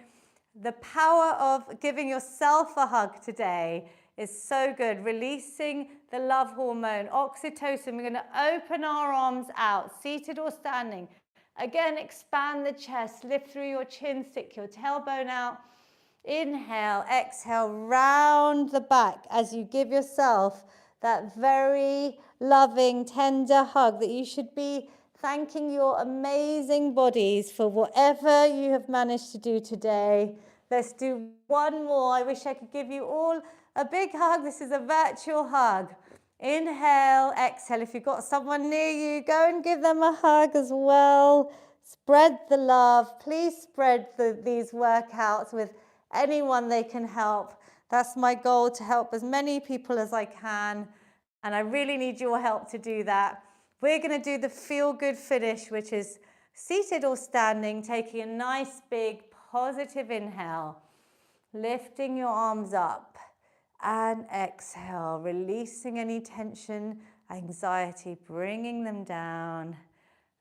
The power of giving yourself a hug today is so good. Releasing the love hormone, oxytocin. We're going to open our arms out, seated or standing. Again, expand the chest. Lift through your chin, stick your tailbone out. Inhale, exhale, round the back as you give yourself that very loving, tender hug that you should be thanking your amazing bodies for whatever you have managed to do today. Let's do one more. I wish I could give you all a big hug. This is a virtual hug. Inhale, exhale. If you've got someone near you, go and give them a hug as well. Spread the love. Please spread these workouts with anyone they can help. That's my goal, to help as many people as I can. And I really need your help to do that. We're going to do the feel good finish, which is seated or standing, taking a nice big positive inhale, lifting your arms up and exhale, releasing any tension, anxiety, bringing them down.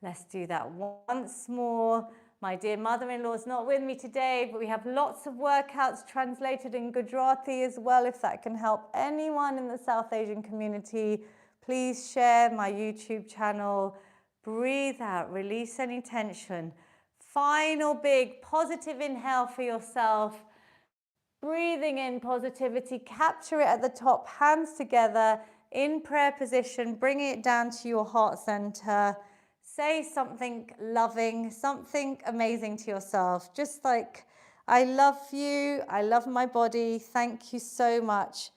Let's do that once more. My dear mother-in-law is not with me today, but we have lots of workouts translated in Gujarati as well. If that can help anyone in the South Asian community, please share my YouTube channel. Breathe out, release any tension. Final big positive inhale for yourself. Breathing in positivity, capture it at the top, hands together in prayer position, bringing it down to your heart center. Say something loving, something amazing to yourself. Just like, I love you, I love my body. Thank you so much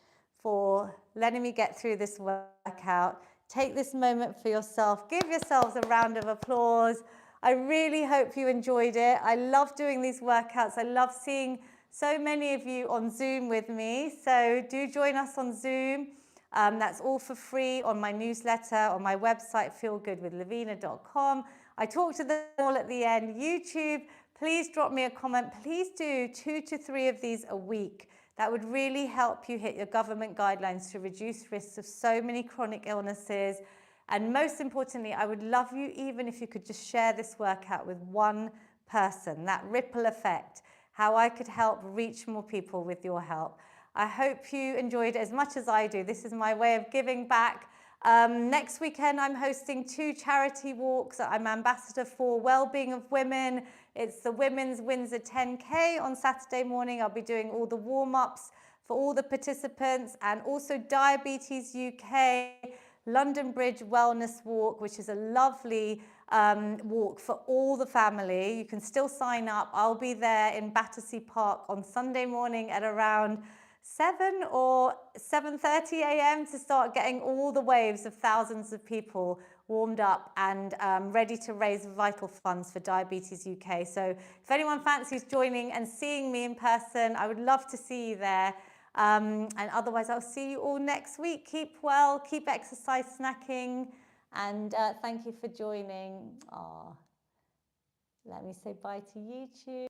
for letting me get through this workout. Take this moment for yourself. Give yourselves a round of applause. I really hope you enjoyed it. I love doing these workouts. I love seeing so many of you on Zoom with me. So do join us on Zoom. That's all for free on my newsletter, on my website, feelgoodwithlavina.com. I talk to them all at the end. YouTube, please drop me a comment. Please do 2 to 3 of these a week. That would really help you hit your government guidelines to reduce risks of so many chronic illnesses. And most importantly, I would love you even if you could just share this workout with one person, that ripple effect, how I could help reach more people with your help. I hope you enjoyed it as much as I do. This is my way of giving back. Next weekend, I'm hosting 2 charity walks that I'm ambassador for, Wellbeing of Women. It's the Women's Windsor 10K on Saturday morning. I'll be doing all the warm-ups for all the participants, and also Diabetes UK, London Bridge Wellness Walk, which is a lovely walk for all the family. You can still sign up. I'll be there in Battersea Park on Sunday morning at around 7 or 7:30 a.m. to start getting all the waves of thousands of people warmed up and ready to raise vital funds for Diabetes UK. So if anyone fancies joining and seeing me in person, I would love to see you there. And otherwise, I'll see you all next week. Keep well, keep exercise snacking, and thank you for joining. Let me say bye to YouTube.